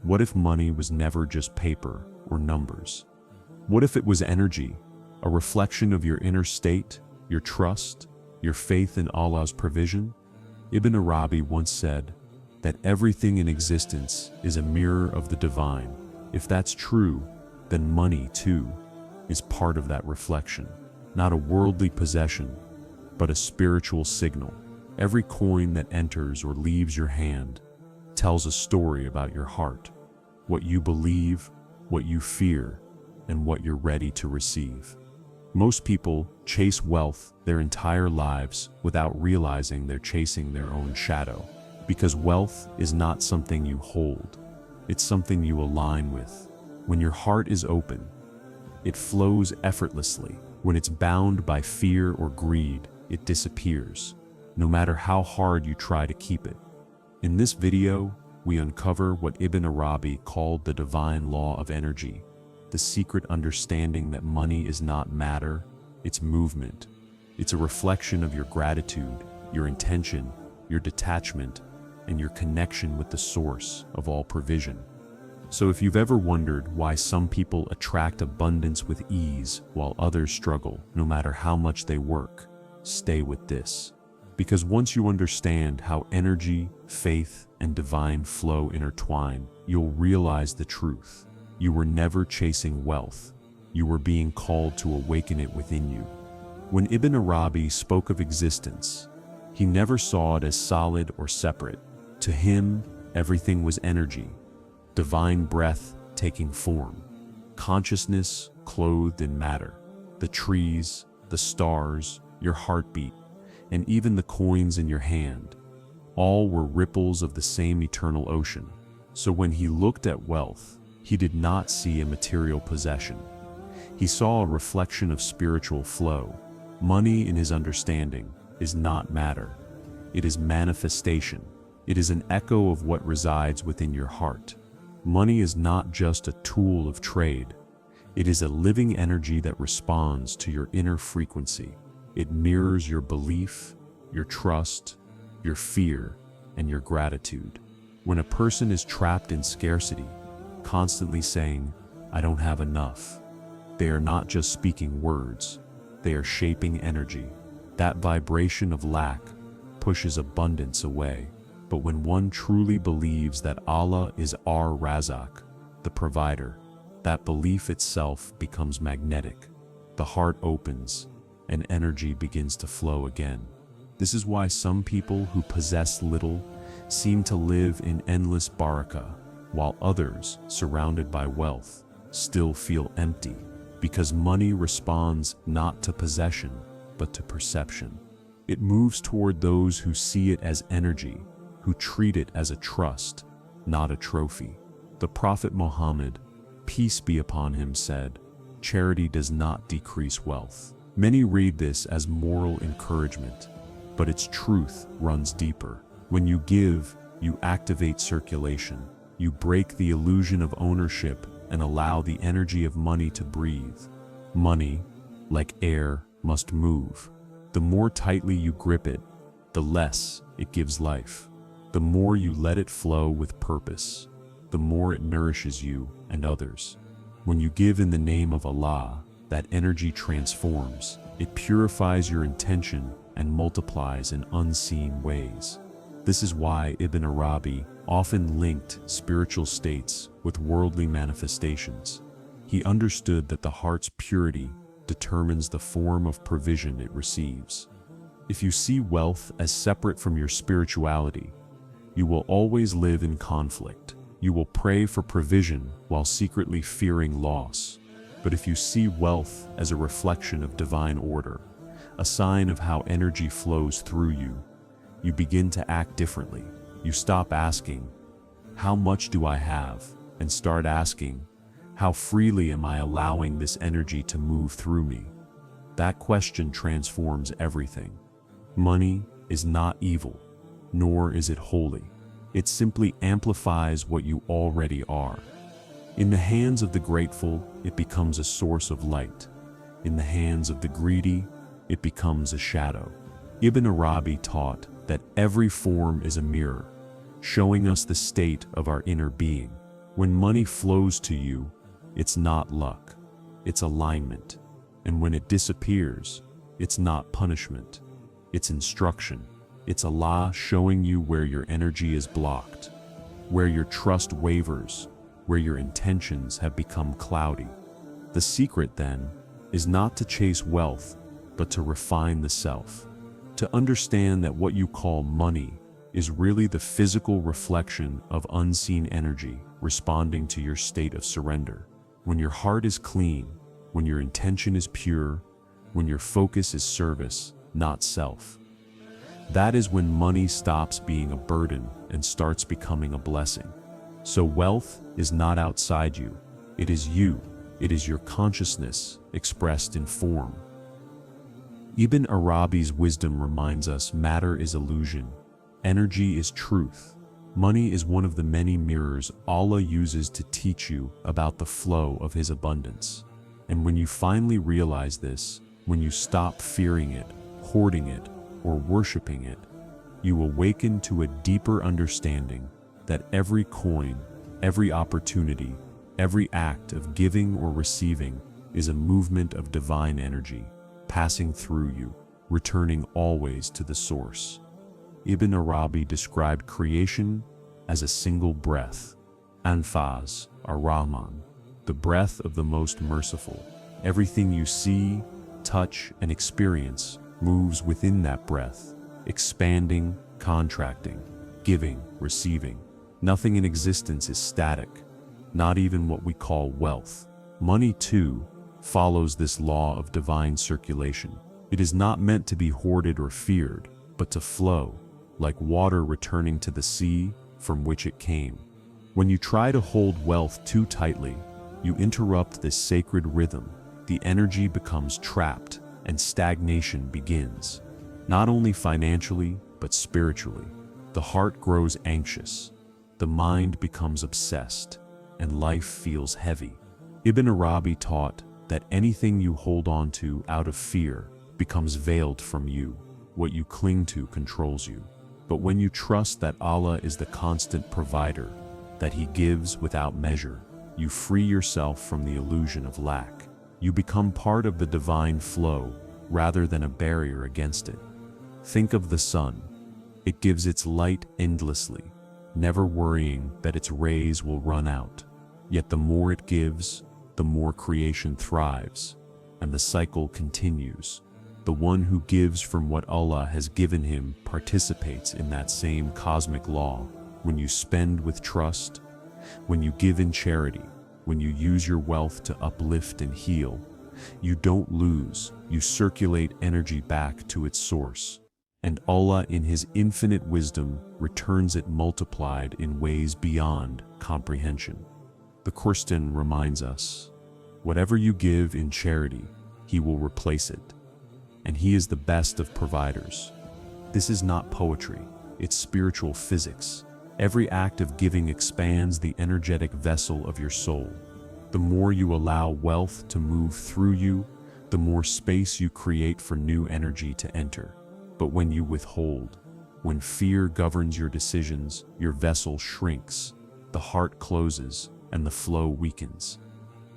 What if money was never just paper or numbers? What if it was energy, a reflection of your inner state, your trust, your faith in Allah's provision? Ibn Arabi once said that everything in existence is a mirror of the divine. If that's true, then money, too, is part of that reflection. Not a worldly possession, but a spiritual signal. Every coin that enters or leaves your hand tells a story about your heart, what you believe, what you fear, and what you're ready to receive. Most people chase wealth their entire lives without realizing they're chasing their own shadow. Because wealth is not something you hold, it's something you align with. When your heart is open, it flows effortlessly. When it's bound by fear or greed, it disappears, no matter how hard you try to keep it. In this video, we uncover what Ibn Arabi called the divine law of energy, the secret understanding that money is not matter, it's movement. It's a reflection of your gratitude, your intention, your detachment, and your connection with the source of all provision. So if you've ever wondered why some people attract abundance with ease while others struggle, no matter how much they work, stay with this. Because once you understand how energy, faith, and divine flow intertwine, you'll realize the truth. You were never chasing wealth. You were being called to awaken it within you. When Ibn Arabi spoke of existence, he never saw it as solid or separate. To him, everything was energy, divine breath taking form, consciousness clothed in matter. The trees, the stars, your heartbeat, and even the coins in your hand, all were ripples of the same eternal ocean. So when he looked at wealth, he did not see a material possession. He saw a reflection of spiritual flow. Money, in his understanding, is not matter. It is manifestation. It is an echo of what resides within your heart. Money is not just a tool of trade. It is a living energy that responds to your inner frequency. It mirrors your belief, your trust, your fear, and your gratitude. When a person is trapped in scarcity, constantly saying, "I don't have enough," they are not just speaking words, they are shaping energy. That vibration of lack pushes abundance away. But when one truly believes that Allah is Ar-Razzaq, the provider, that belief itself becomes magnetic. The heart opens, and energy begins to flow again. This is why some people who possess little seem to live in endless barakah, while others, surrounded by wealth, still feel empty, because money responds not to possession, but to perception. It moves toward those who see it as energy, who treat it as a trust, not a trophy. The Prophet Muhammad, peace be upon him, said, "Charity does not decrease wealth." Many read this as moral encouragement, but its truth runs deeper. When you give, you activate circulation. You break the illusion of ownership and allow the energy of money to breathe. Money, like air, must move. The more tightly you grip it, the less it gives life. The more you let it flow with purpose, the more it nourishes you and others. When you give in the name of Allah, that energy transforms. It purifies your intention and multiplies in unseen ways. This is why Ibn Arabi often linked spiritual states with worldly manifestations. He understood that the heart's purity determines the form of provision it receives. If you see wealth as separate from your spirituality, you will always live in conflict. You will pray for provision while secretly fearing loss. But if you see wealth as a reflection of divine order, a sign of how energy flows through you, you begin to act differently. You stop asking, "How much do I have?" and start asking, "How freely am I allowing this energy to move through me?" That question transforms everything. Money is not evil, nor is it holy. It simply amplifies what you already are. In the hands of the grateful, it becomes a source of light. In the hands of the greedy, it becomes a shadow. Ibn Arabi taught that every form is a mirror, showing us the state of our inner being. When money flows to you, it's not luck, it's alignment. And when it disappears, it's not punishment, it's instruction. It's Allah showing you where your energy is blocked, where your trust wavers, where your intentions have become cloudy. The secret, then, is not to chase wealth, but to refine the self. To understand that what you call money is really the physical reflection of unseen energy responding to your state of surrender. When your heart is clean, when your intention is pure, when your focus is service, not self. That is when money stops being a burden and starts becoming a blessing. So wealth is not outside you, it is you. It is your consciousness expressed in form. Ibn Arabi's wisdom reminds us matter is illusion, energy is truth. Money is one of the many mirrors Allah uses to teach you about the flow of His abundance. And when you finally realize this, when you stop fearing it, hoarding it, or worshiping it, you awaken to a deeper understanding that every coin, every opportunity, every act of giving or receiving is a movement of divine energy, passing through you, returning always to the source. Ibn Arabi described creation as a single breath, Anfas ar-Rahman, the breath of the most merciful. Everything you see, touch, and experience moves within that breath, expanding, contracting, giving, receiving. Nothing in existence is static, not even what we call wealth. Money, too, follows this law of divine circulation. It is not meant to be hoarded or feared, but to flow, like water returning to the sea from which it came. When you try to hold wealth too tightly, you interrupt this sacred rhythm. The energy becomes trapped, and stagnation begins. Not only financially, but spiritually. The heart grows anxious, the mind becomes obsessed, and life feels heavy. Ibn Arabi taught that anything you hold on to out of fear becomes veiled from you. What you cling to controls you. But when you trust that Allah is the constant provider, that He gives without measure, you free yourself from the illusion of lack. You become part of the divine flow rather than a barrier against it. Think of the sun. It gives its light endlessly, never worrying that its rays will run out. Yet the more it gives, the more creation thrives, and the cycle continues. The one who gives from what Allah has given him participates in that same cosmic law. When you spend with trust, when you give in charity, when you use your wealth to uplift and heal, you don't lose, you circulate energy back to its source. And Allah in His infinite wisdom returns it multiplied in ways beyond comprehension. The Quran reminds us, whatever you give in charity, He will replace it. And He is the best of providers. This is not poetry, it's spiritual physics. Every act of giving expands the energetic vessel of your soul. The more you allow wealth to move through you, the more space you create for new energy to enter. But when you withhold, when fear governs your decisions, your vessel shrinks, the heart closes, and the flow weakens.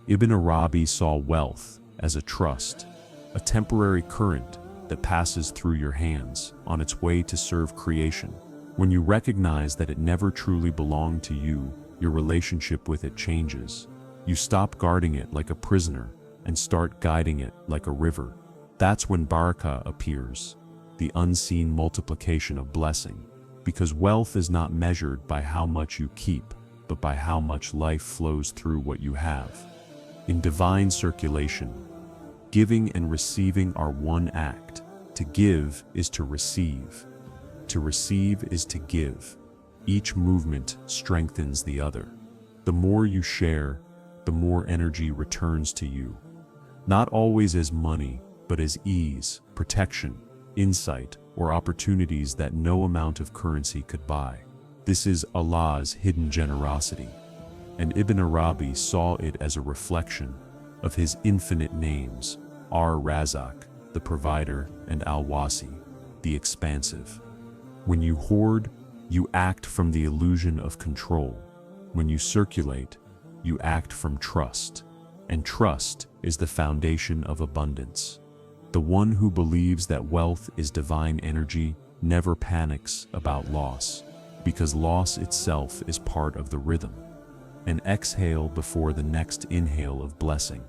Ibn Arabi saw wealth as a trust, a temporary current that passes through your hands on its way to serve creation. When you recognize that it never truly belonged to you, your relationship with it changes. You stop guarding it like a prisoner and start guiding it like a river. That's when Barakah appears, the unseen multiplication of blessing. Because wealth is not measured by how much you keep, but by how much life flows through what you have. In divine circulation, giving and receiving are one act. To give is to receive. To receive is to give. Each movement strengthens the other. The more you share, the more energy returns to you. Not always as money, but as ease, protection, insight, or opportunities that no amount of currency could buy. This is Allah's hidden generosity, and Ibn Arabi saw it as a reflection of His infinite names, Ar-Razzaq, the provider, and Al-Wasi, the expansive. When you hoard, you act from the illusion of control. When you circulate, you act from trust, and trust is the foundation of abundance. The one who believes that wealth is divine energy never panics about loss, because loss itself is part of the rhythm. An exhale before the next inhale of blessing.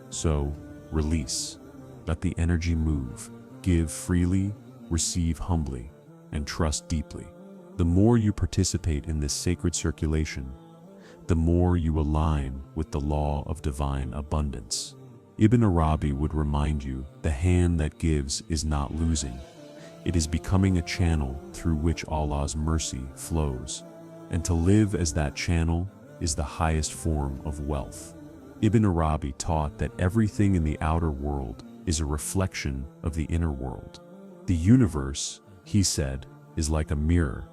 So, release. Let the energy move. Give freely, receive humbly, and trust deeply. The more you participate in this sacred circulation, the more you align with the law of divine abundance. Ibn Arabi would remind you, the hand that gives is not losing. It is becoming a channel through which Allah's mercy flows. And to live as that channel is the highest form of wealth. Ibn Arabi taught that everything in the outer world is a reflection of the inner world. The universe, he said, is like a mirror.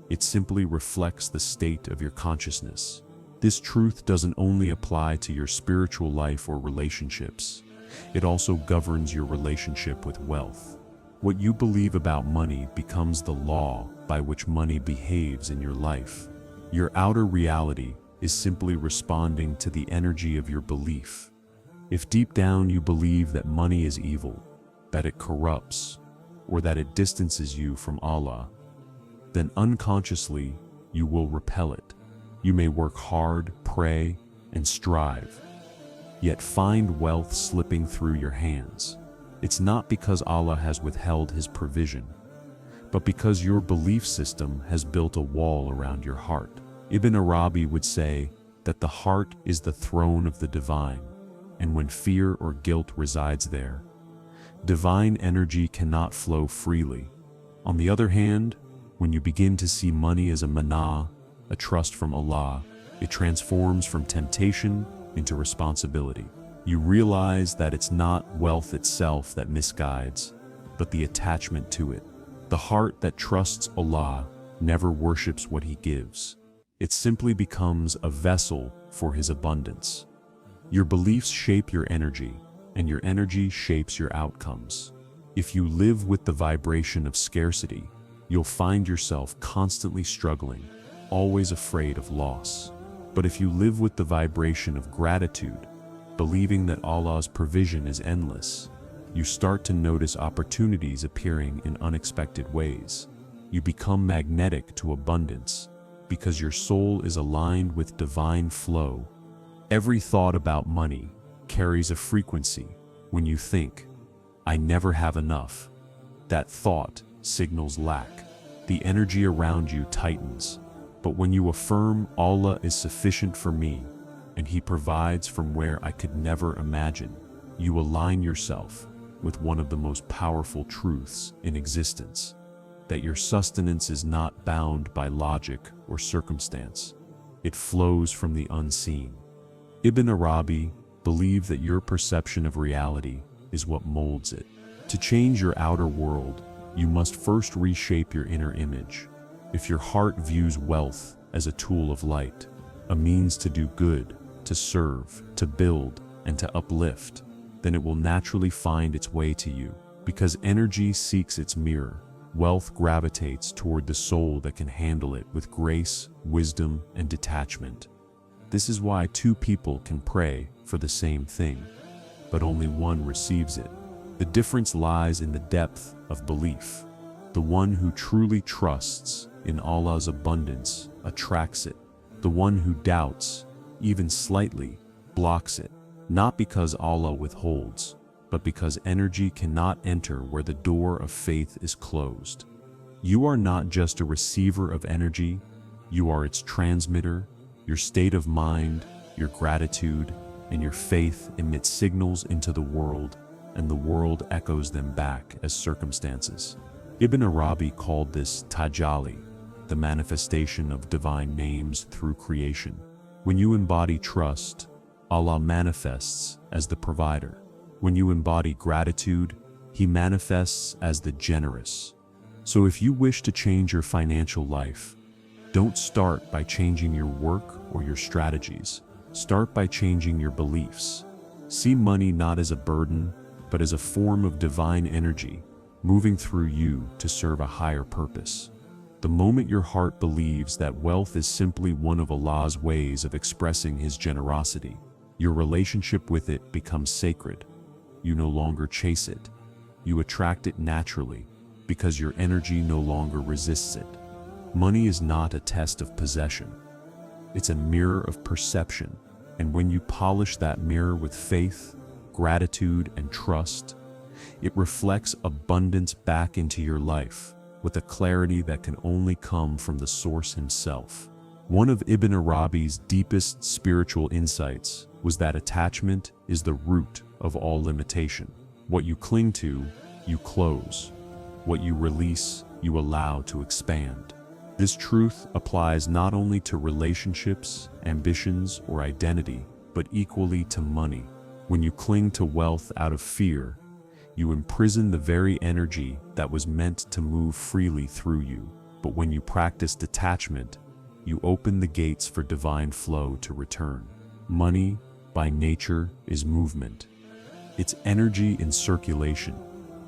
It simply reflects the state of your consciousness. This truth doesn't only apply to your spiritual life or relationships. It also governs your relationship with wealth. What you believe about money becomes the law by which money behaves in your life. Your outer reality is simply responding to the energy of your belief. If deep down you believe that money is evil, that it corrupts, or that it distances you from Allah, then unconsciously you will repel it. You may work hard, pray, and strive, yet find wealth slipping through your hands. It's not because Allah has withheld His provision, but because your belief system has built a wall around your heart. Ibn Arabi would say that the heart is the throne of the divine, and when fear or guilt resides there, divine energy cannot flow freely. On the other hand, when you begin to see money as a manah, a trust from Allah, it transforms from temptation into responsibility. You realize that it's not wealth itself that misguides, but the attachment to it. The heart that trusts Allah never worships what He gives. It simply becomes a vessel for His abundance. Your beliefs shape your energy, and your energy shapes your outcomes. If you live with the vibration of scarcity, you'll find yourself constantly struggling, always afraid of loss. But if you live with the vibration of gratitude, believing that Allah's provision is endless, you start to notice opportunities appearing in unexpected ways. You become magnetic to abundance because your soul is aligned with divine flow. Every thought about money carries a frequency. When you think, "I never have enough," that thought signals lack. The energy around you tightens. But when you affirm, "Allah is sufficient for me, and He provides from where I could never imagine," you align yourself with one of the most powerful truths in existence, that your sustenance is not bound by logic or circumstance. It flows from the unseen. Ibn Arabi believed that your perception of reality is what molds it. To change your outer world, you must first reshape your inner image. If your heart views wealth as a tool of light, a means to do good, to serve, to build, and to uplift, then it will naturally find its way to you. Because energy seeks its mirror, wealth gravitates toward the soul that can handle it with grace, wisdom, and detachment. This is why two people can pray for the same thing, but only one receives it. The difference lies in the depth of belief. The one who truly trusts in Allah's abundance attracts it. The one who doubts, even slightly, blocks it, not because Allah withholds, but because energy cannot enter where the door of faith is closed. You are not just a receiver of energy, you are its transmitter. Your state of mind, your gratitude, and your faith emit signals into the world, and the world echoes them back as circumstances. Ibn Arabi called this tajalli, the manifestation of divine names through creation. When you embody trust, Allah manifests as the provider. When you embody gratitude, He manifests as the generous. So if you wish to change your financial life, don't start by changing your work or your strategies. Start by changing your beliefs. See money not as a burden, but as a form of divine energy, moving through you to serve a higher purpose. The moment your heart believes that wealth is simply one of Allah's ways of expressing His generosity, your relationship with it becomes sacred. You no longer chase it. You attract it naturally because your energy no longer resists it. Money is not a test of possession. It's a mirror of perception, and when you polish that mirror with faith, gratitude, and trust, it reflects abundance back into your life with a clarity that can only come from the Source Himself. One of Ibn Arabi's deepest spiritual insights was that attachment is the root of all limitation. What you cling to, you close. What you release, you allow to expand. This truth applies not only to relationships, ambitions, or identity, but equally to money. When you cling to wealth out of fear, you imprison the very energy that was meant to move freely through you. But when you practice detachment, you open the gates for divine flow to return. Money, by nature, is movement. It's energy in circulation,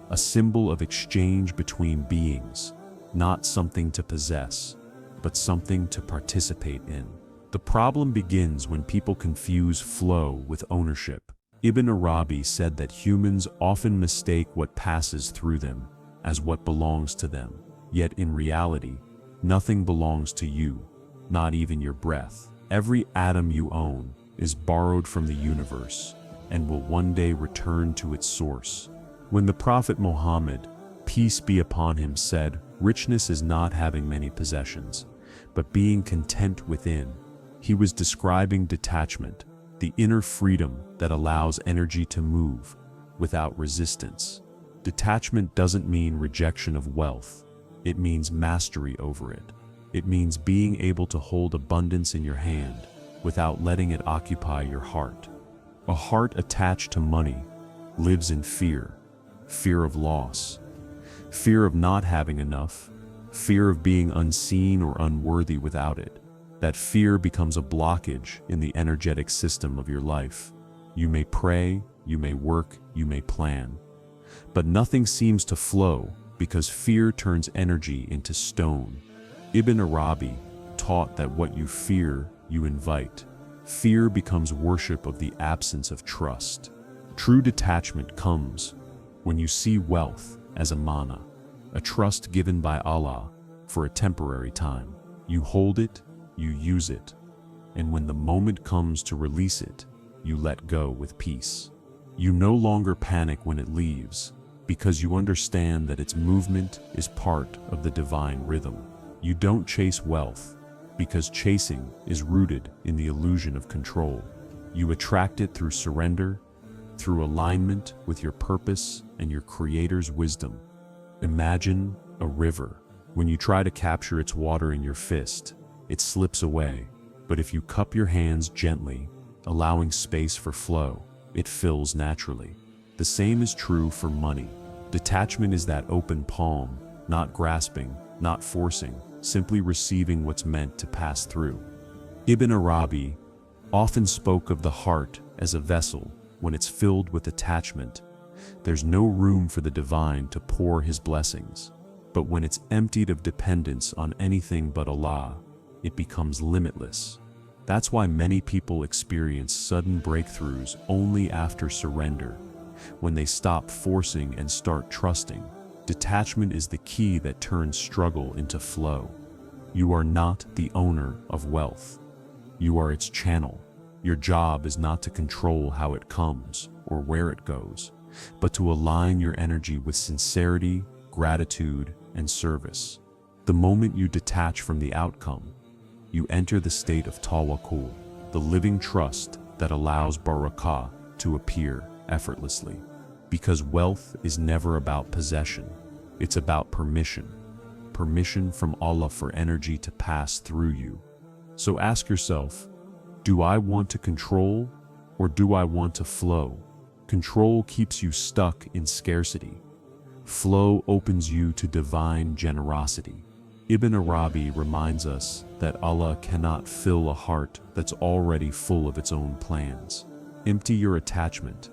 a symbol of exchange between beings, not something to possess, but something to participate in. The problem begins when people confuse flow with ownership. Ibn Arabi said that humans often mistake what passes through them as what belongs to them. Yet in reality, nothing belongs to you, not even your breath. Every atom you own is borrowed from the universe and will one day return to its source. When the Prophet Muhammad, peace be upon him, said, "Richness is not having many possessions, but being content within," he was describing detachment, the inner freedom that allows energy to move without resistance. Detachment doesn't mean rejection of wealth. It means mastery over it. It means being able to hold abundance in your hand without letting it occupy your heart. A heart attached to money lives in fear, fear of loss, fear of not having enough, fear of being unseen or unworthy without it. That fear becomes a blockage in the energetic system of your life. You may pray, you may work, you may plan, but nothing seems to flow because fear turns energy into stone. Ibn Arabi taught that what you fear, you invite. Fear becomes worship of the absence of trust. True detachment comes when you see wealth as a mana, a trust given by Allah for a temporary time. You hold it, you use it, and when the moment comes to release it, you let go with peace. You no longer panic when it leaves, because you understand that its movement is part of the divine rhythm. You don't chase wealth, because chasing is rooted in the illusion of control. You attract it through surrender, through alignment with your purpose and your Creator's wisdom. Imagine a river. When you try to capture its water in your fist, it slips away, but if you cup your hands gently, allowing space for flow, it fills naturally. The same is true for money. Detachment is that open palm, not grasping, not forcing, simply receiving what's meant to pass through. Ibn Arabi often spoke of the heart as a vessel. When it's filled with attachment, there's no room for the divine to pour His blessings. But when it's emptied of dependence on anything but Allah, it becomes limitless. That's why many people experience sudden breakthroughs only after surrender, when they stop forcing and start trusting. Detachment is the key that turns struggle into flow. You are not the owner of wealth. You are its channel. Your job is not to control how it comes or where it goes, but to align your energy with sincerity, gratitude, and service. The moment you detach from the outcome, you enter the state of Tawakkul, the living trust that allows Barakah to appear effortlessly. Because wealth is never about possession, it's about permission. Permission from Allah for energy to pass through you. So ask yourself, do I want to control or do I want to flow? Control keeps you stuck in scarcity. Flow opens you to divine generosity. Ibn Arabi reminds us that Allah cannot fill a heart that's already full of its own plans. Empty your attachment,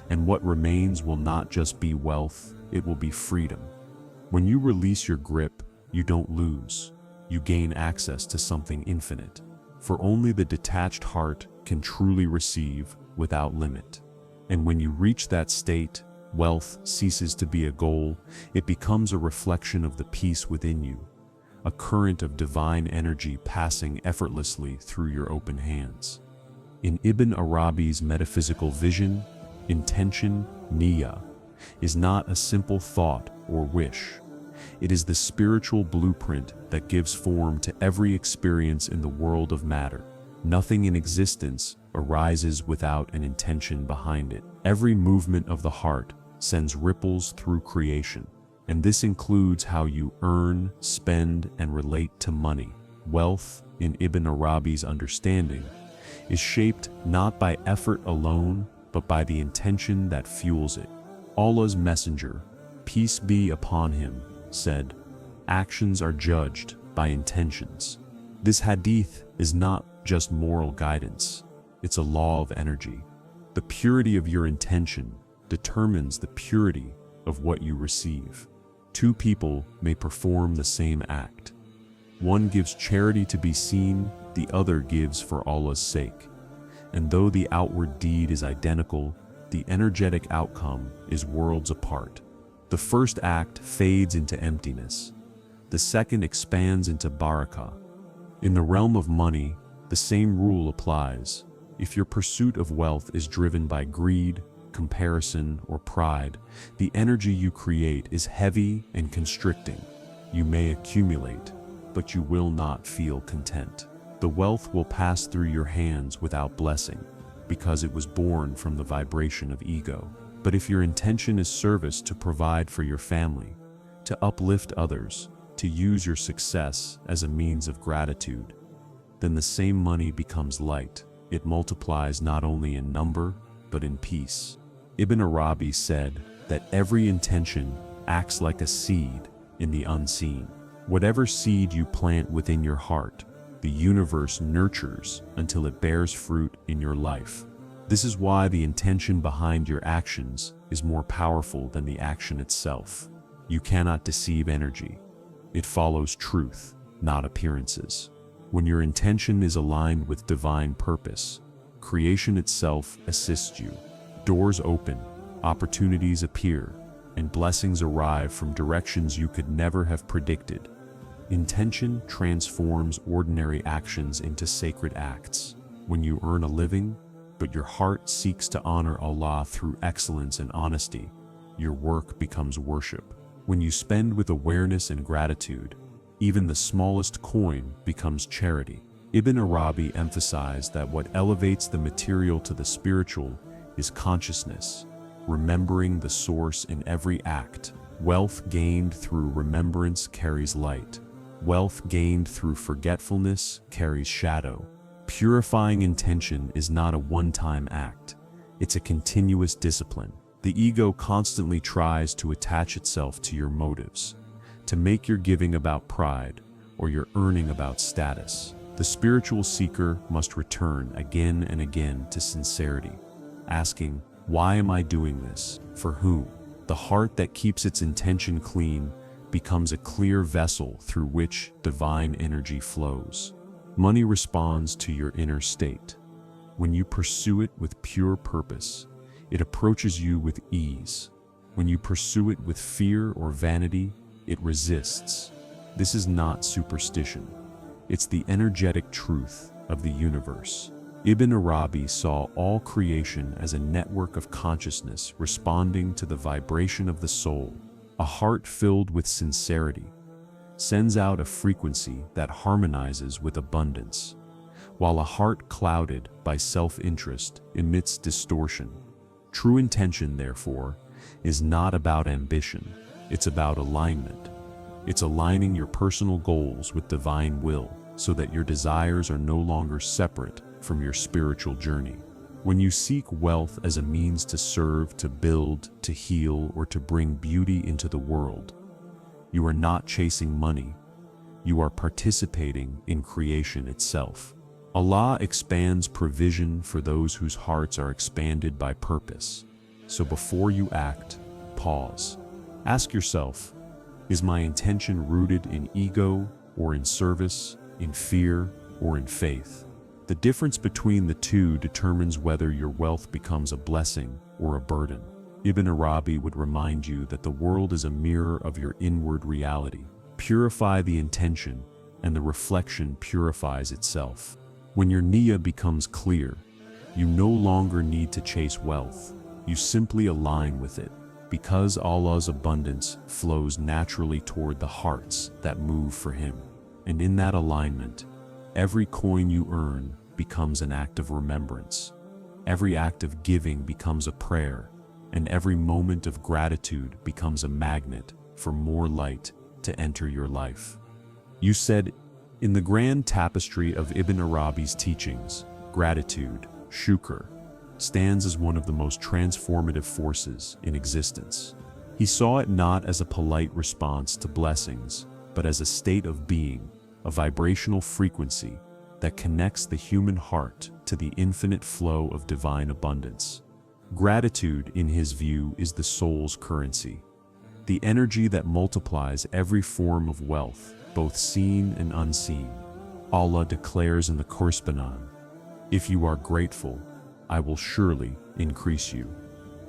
and what remains will not just be wealth, it will be freedom. When you release your grip, you don't lose. You gain access to something infinite. For only the detached heart can truly receive without limit. And when you reach that state, wealth ceases to be a goal, it becomes a reflection of the peace within you, a current of divine energy passing effortlessly through your open hands. In Ibn Arabi's metaphysical vision, intention, niyyah, is not a simple thought or wish. It is the spiritual blueprint that gives form to every experience in the world of matter. Nothing in existence arises without an intention behind it. Every movement of the heart sends ripples through creation, and this includes how you earn, spend, and relate to money. Wealth, in Ibn Arabi's understanding, is shaped not by effort alone, but by the intention that fuels it. Allah's messenger, peace be upon him, said, "Actions are judged by intentions." This hadith is not just moral guidance, it's a law of energy. The purity of your intention determines the purity of what you receive. Two people may perform the same act. One gives charity to be seen, the other gives for Allah's sake. And though the outward deed is identical, the energetic outcome is worlds apart. The first act fades into emptiness. The second expands into barakah. In the realm of money, the same rule applies. If your pursuit of wealth is driven by greed, comparison, or pride, the energy you create is heavy and constricting. You may accumulate, but you will not feel content. The wealth will pass through your hands without blessing, because it was born from the vibration of ego. But if your intention is service to provide for your family, to uplift others, to use your success as a means of gratitude, then the same money becomes light. It multiplies not only in number, but in peace. Ibn Arabi said that every intention acts like a seed in the unseen. Whatever seed you plant within your heart, the universe nurtures until it bears fruit in your life. This is why the intention behind your actions is more powerful than the action itself. You cannot deceive energy. It follows truth, not appearances. When your intention is aligned with divine purpose, creation itself assists you. Doors open, opportunities appear, and blessings arrive from directions you could never have predicted. Intention transforms ordinary actions into sacred acts. When you earn a living, but your heart seeks to honor Allah through excellence and honesty, your work becomes worship. When you spend with awareness and gratitude, even the smallest coin becomes charity. Ibn Arabi emphasized that what elevates the material to the spiritual is consciousness, remembering the source in every act. Wealth gained through remembrance carries light. Wealth gained through forgetfulness carries shadow. Purifying intention is not a one-time act. It's a continuous discipline. The ego constantly tries to attach itself to your motives, to make your giving about pride or your earning about status. The spiritual seeker must return again and again to sincerity, asking, "Why am I doing this? For whom?" The heart that keeps its intention clean becomes a clear vessel through which divine energy flows. Money responds to your inner state. When you pursue it with pure purpose, it approaches you with ease. When you pursue it with fear or vanity, it resists. This is not superstition. It's the energetic truth of the universe. Ibn Arabi saw all creation as a network of consciousness responding to the vibration of the soul. A heart filled with sincerity sends out a frequency that harmonizes with abundance, while a heart clouded by self-interest emits distortion. True intention, therefore, is not about ambition, it's about alignment. It's aligning your personal goals with divine will so that your desires are no longer separate from your spiritual journey. When you seek wealth as a means to serve, to build, to heal, or to bring beauty into the world, you are not chasing money. You are participating in creation itself. Allah expands provision for those whose hearts are expanded by purpose. So before you act, pause. Ask yourself, Is my intention rooted in ego or in service, in fear or in faith? The difference between the two determines whether your wealth becomes a blessing or a burden. Ibn Arabi would remind you that the world is a mirror of your inward reality. Purify the intention, and the reflection purifies itself. When your niyyah becomes clear, you no longer need to chase wealth. You simply align with it, because Allah's abundance flows naturally toward the hearts that move for Him. And in that alignment, every coin you earn becomes an act of remembrance. Every act of giving becomes a prayer, and every moment of gratitude becomes a magnet for more light to enter your life. You said, in the grand tapestry of Ibn Arabi's teachings, gratitude, shukr, stands as one of the most transformative forces in existence. He saw it not as a polite response to blessings, but as a state of being, a vibrational frequency that connects the human heart to the infinite flow of divine abundance. Gratitude, in his view, is the soul's currency, the energy that multiplies every form of wealth, both seen and unseen. Allah declares in the Quran, "If you are grateful, I will surely increase you."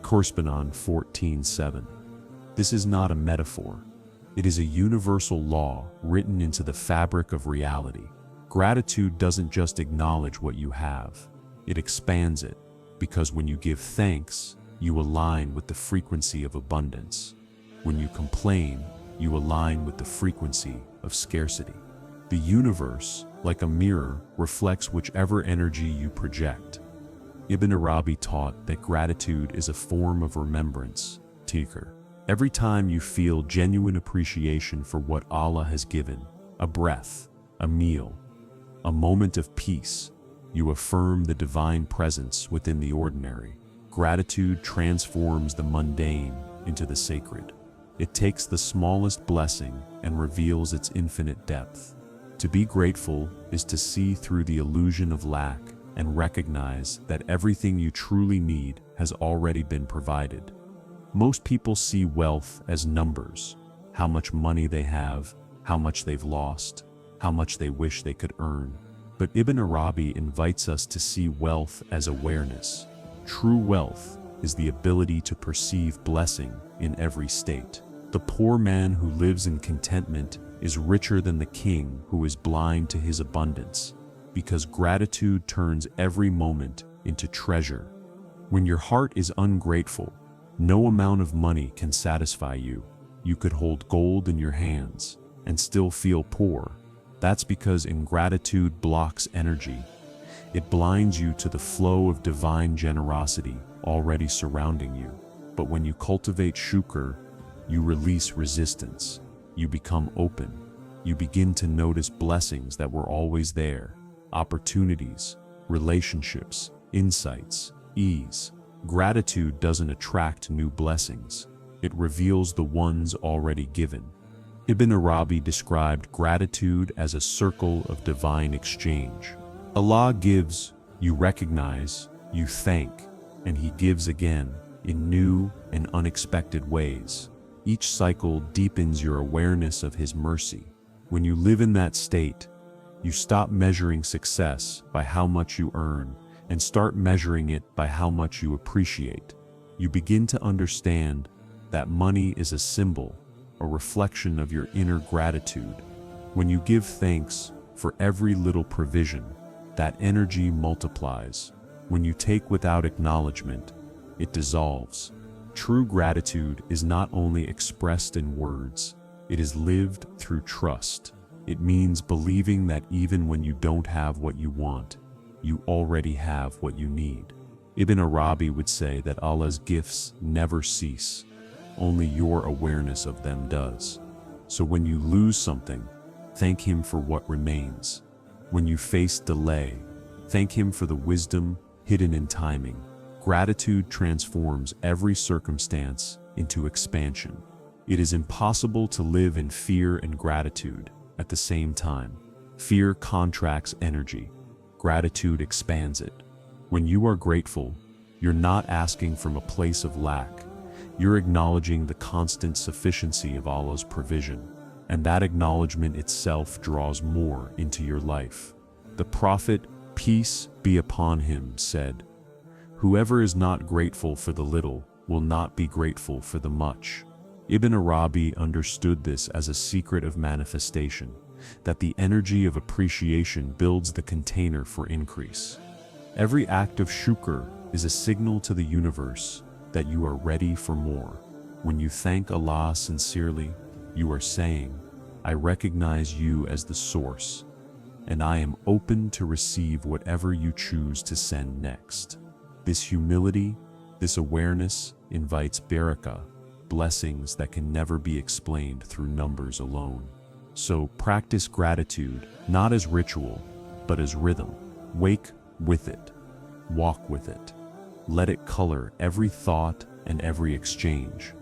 Quran 14:7. This is not a metaphor. It is a universal law written into the fabric of reality. Gratitude doesn't just acknowledge what you have, it expands it, because when you give thanks, you align with the frequency of abundance. When you complain, you align with the frequency of scarcity. The universe, like a mirror, reflects whichever energy you project. Ibn Arabi taught that gratitude is a form of remembrance, tikr. Every time you feel genuine appreciation for what Allah has given, a breath, a meal, a moment of peace, you affirm the divine presence within the ordinary. Gratitude transforms the mundane into the sacred. It takes the smallest blessing and reveals its infinite depth. To be grateful is to see through the illusion of lack and recognize that everything you truly need has already been provided. Most people see wealth as numbers, how much money they have, how much they've lost, how much they wish they could earn. But Ibn Arabi invites us to see wealth as awareness. True wealth is the ability to perceive blessing in every state. The poor man who lives in contentment is richer than the king who is blind to his abundance, because gratitude turns every moment into treasure. When your heart is ungrateful, no amount of money can satisfy you. You could hold gold in your hands and still feel poor. That's because ingratitude blocks energy. It blinds you to the flow of divine generosity already surrounding you. But when you cultivate shukr, you release resistance. You become open. You begin to notice blessings that were always there. Opportunities, relationships, insights, ease. Gratitude doesn't attract new blessings. It reveals the ones already given. Ibn Arabi described gratitude as a circle of divine exchange. Allah gives, you recognize, you thank, and He gives again in new and unexpected ways. Each cycle deepens your awareness of His mercy. When you live in that state, you stop measuring success by how much you earn and start measuring it by how much you appreciate. You begin to understand that money is a symbol, a reflection of your inner gratitude. When you give thanks for every little provision, that energy multiplies. When you take without acknowledgement, it dissolves. True gratitude is not only expressed in words, it is lived through trust. It means believing that even when you don't have what you want, you already have what you need. Ibn Arabi would say that Allah's gifts never cease. Only your awareness of them does. So when you lose something, thank Him for what remains. When you face delay, thank Him for the wisdom hidden in timing. Gratitude transforms every circumstance into expansion. It is impossible to live in fear and gratitude at the same time. Fear contracts energy. Gratitude expands it. When you are grateful, you're not asking from a place of lack. You're acknowledging the constant sufficiency of Allah's provision, and that acknowledgement itself draws more into your life. The Prophet, peace be upon him, said, "Whoever is not grateful for the little will not be grateful for the much." Ibn Arabi understood this as a secret of manifestation, that the energy of appreciation builds the container for increase. Every act of shukr is a signal to the universe that you are ready for more. When you thank Allah sincerely, you are saying, "I recognize you as the source, and I am open to receive whatever you choose to send next." This humility, this awareness invites barakah, blessings that can never be explained through numbers alone. So practice gratitude, not as ritual, but as rhythm. Wake with it. Walk with it. Let it color every thought and every exchange.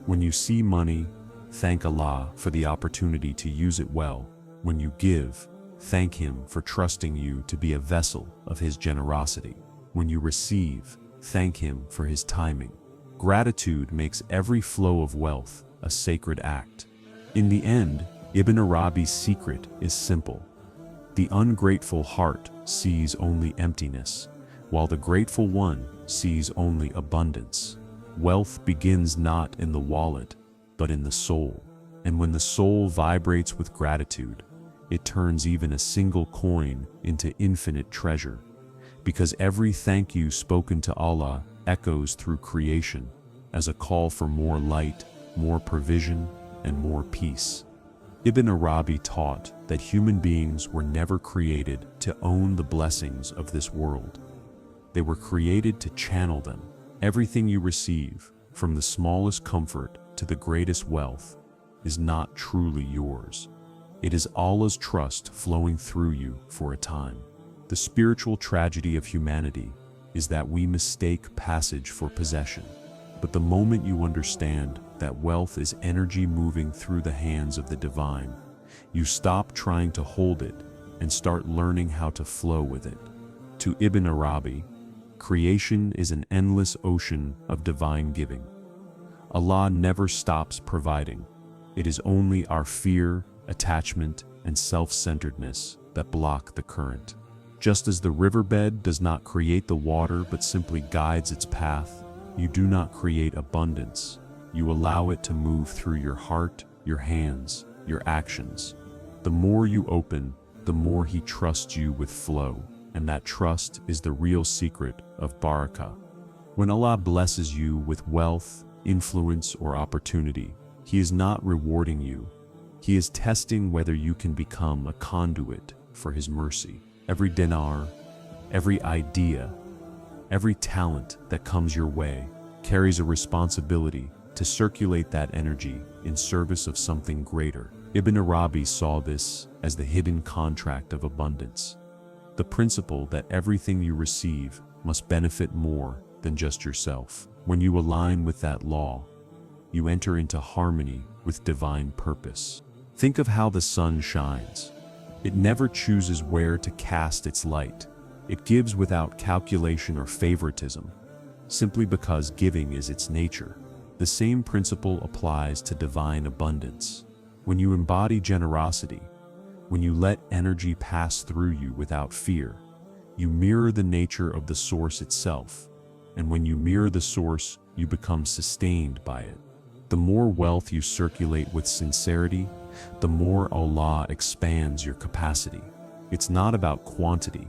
When you see money, thank Allah for the opportunity to use it well. When you give, thank Him for trusting you to be a vessel of His generosity. When you receive, thank Him for His timing. Gratitude makes every flow of wealth a sacred act. In the end, Ibn Arabi's secret is simple. The ungrateful heart sees only emptiness, while the grateful one sees only abundance. Wealth begins not in the wallet, but in the soul. And when the soul vibrates with gratitude, it turns even a single coin into infinite treasure. Because every thank you spoken to Allah echoes through creation as a call for more light, more provision, and more peace. Ibn Arabi taught that human beings were never created to own the blessings of this world. They were created to channel them. Everything you receive, from the smallest comfort to the greatest wealth, is not truly yours. It is Allah's trust flowing through you for a time. The spiritual tragedy of humanity is that we mistake passage for possession. But the moment you understand that wealth is energy moving through the hands of the divine, you stop trying to hold it and start learning how to flow with it. To Ibn Arabi, creation is an endless ocean of divine giving. Allah never stops providing. It is only our fear, attachment, and self-centeredness that block the current. Just as the riverbed does not create the water but simply guides its path, you do not create abundance. You allow it to move through your heart, your hands, your actions. The more you open, the more He trusts you with flow, and that trust is the real secret of Barakah. When Allah blesses you with wealth, influence, or opportunity, He is not rewarding you. He is testing whether you can become a conduit for His mercy. Every dinar, every idea, every talent that comes your way carries a responsibility to circulate that energy in service of something greater. Ibn Arabi saw this as the hidden contract of abundance, the principle that everything you receive must benefit more than just yourself. When you align with that law, you enter into harmony with divine purpose. Think of how the sun shines. It never chooses where to cast its light. It gives without calculation or favoritism, simply because giving is its nature. The same principle applies to divine abundance. When you embody generosity, when you let energy pass through you without fear, you mirror the nature of the source itself. And when you mirror the source, you become sustained by it. The more wealth you circulate with sincerity, the more Allah expands your capacity. It's not about quantity,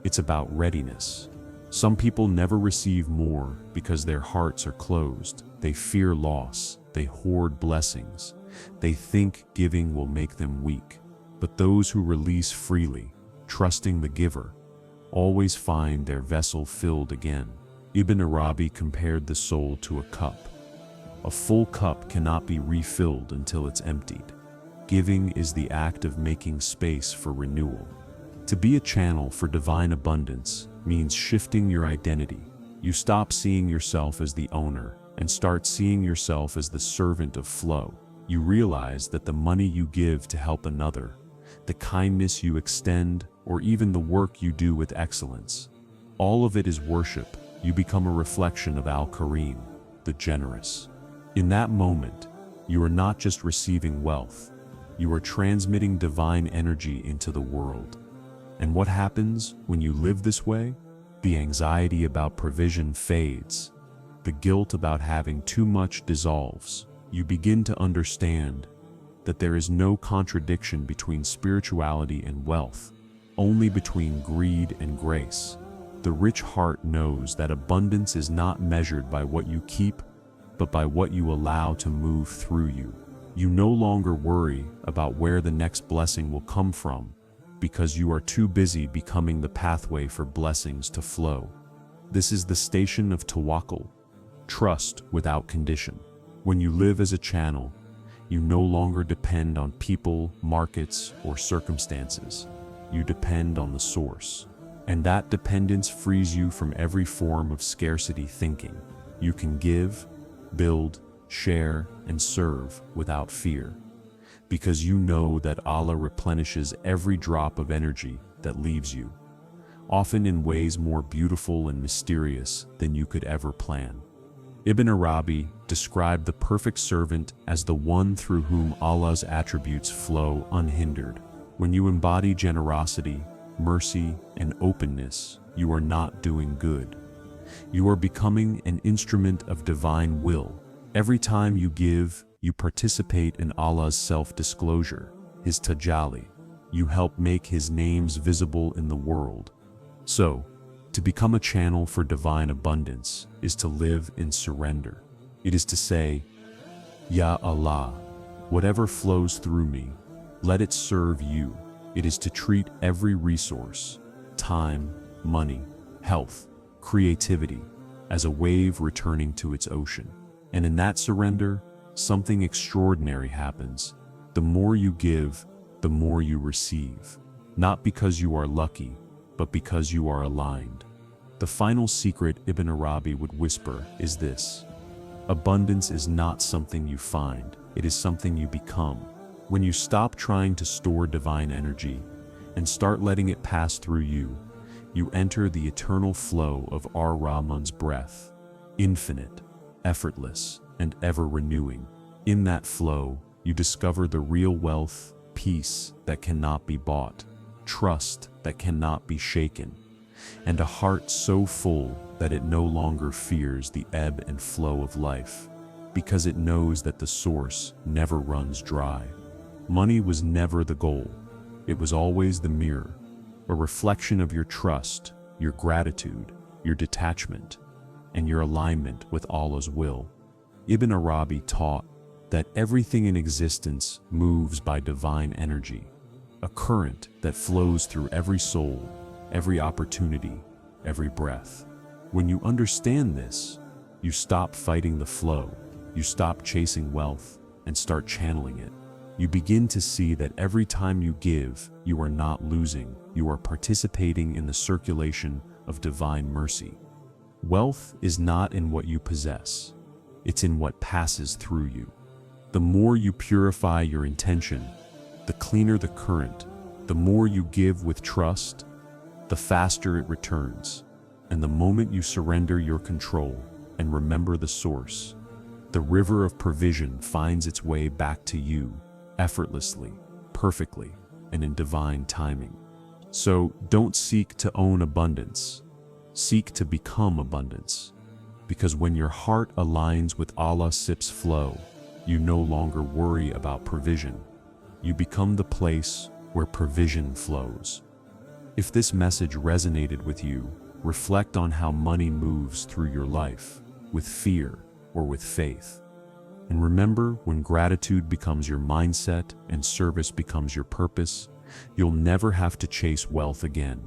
it's about readiness. Some people never receive more because their hearts are closed. They fear loss, they hoard blessings, they think giving will make them weak. But those who release freely, trusting the giver, always find their vessel filled again. Ibn Arabi compared the soul to a cup. A full cup cannot be refilled until it's emptied. Giving is the act of making space for renewal. To be a channel for divine abundance means shifting your identity. You stop seeing yourself as the owner and start seeing yourself as the servant of flow. You realize that the money you give to help another, the kindness you extend, or even the work you do with excellence, all of it is worship. You become a reflection of Al-Karim, the generous. In that moment, you are not just receiving wealth, you are transmitting divine energy into the world. And what happens when you live this way? The anxiety about provision fades. The guilt about having too much dissolves. You begin to understand that there is no contradiction between spirituality and wealth, only between greed and grace. The rich heart knows that abundance is not measured by what you keep, but by what you allow to move through you. You no longer worry about where the next blessing will come from, because you are too busy becoming the pathway for blessings to flow. This is the station of Tawakkul, trust without condition. When you live as a channel, you no longer depend on people, markets, or circumstances. You depend on the source. And that dependence frees you from every form of scarcity thinking. You can give, build, share, and serve without fear, because you know that Allah replenishes every drop of energy that leaves you, often in ways more beautiful and mysterious than you could ever plan. Ibn Arabi described the perfect servant as the one through whom Allah's attributes flow unhindered. When you embody generosity, mercy, and openness, you are not doing good. You are becoming an instrument of divine will. Every time you give, you participate in Allah's self-disclosure, His tajalli. You help make His names visible in the world. So, to become a channel for divine abundance is to live in surrender. It is to say, Ya Allah, whatever flows through me, let it serve you. It is to treat every resource, time, money, health, creativity, as a wave returning to its ocean. And in that surrender, something extraordinary happens. The more you give, the more you receive. Not because you are lucky, but because you are aligned. The final secret Ibn Arabi would whisper is this: abundance is not something you find, it is something you become. When you stop trying to store divine energy and start letting it pass through you, you enter the eternal flow of Ar-Rahman's breath, infinite, effortless, and ever-renewing. In that flow, you discover the real wealth, peace that cannot be bought, trust that cannot be shaken, and a heart so full that it no longer fears the ebb and flow of life, because it knows that the source never runs dry. Money was never the goal. It was always the mirror, a reflection of your trust, your gratitude, your detachment, and your alignment with Allah's will. Ibn Arabi taught that everything in existence moves by divine energy, a current that flows through every soul, every opportunity, every breath. When you understand this, you stop fighting the flow, you stop chasing wealth, and start channeling it. You begin to see that every time you give, you are not losing, you are participating in the circulation of divine mercy. Wealth is not in what you possess, it's in what passes through you. The more you purify your intention, the cleaner the current. The more you give with trust, the faster it returns. And the moment you surrender your control and remember the source, the river of provision finds its way back to you, effortlessly, perfectly, and in divine timing. So don't seek to own abundance, seek to become abundance. Because when your heart aligns with Allah's flow, you no longer worry about provision. You become the place where provision flows. If this message resonated with you, reflect on how money moves through your life, with fear or with faith. And remember, when gratitude becomes your mindset and service becomes your purpose, you'll never have to chase wealth again,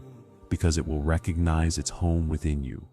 because it will recognize its home within you.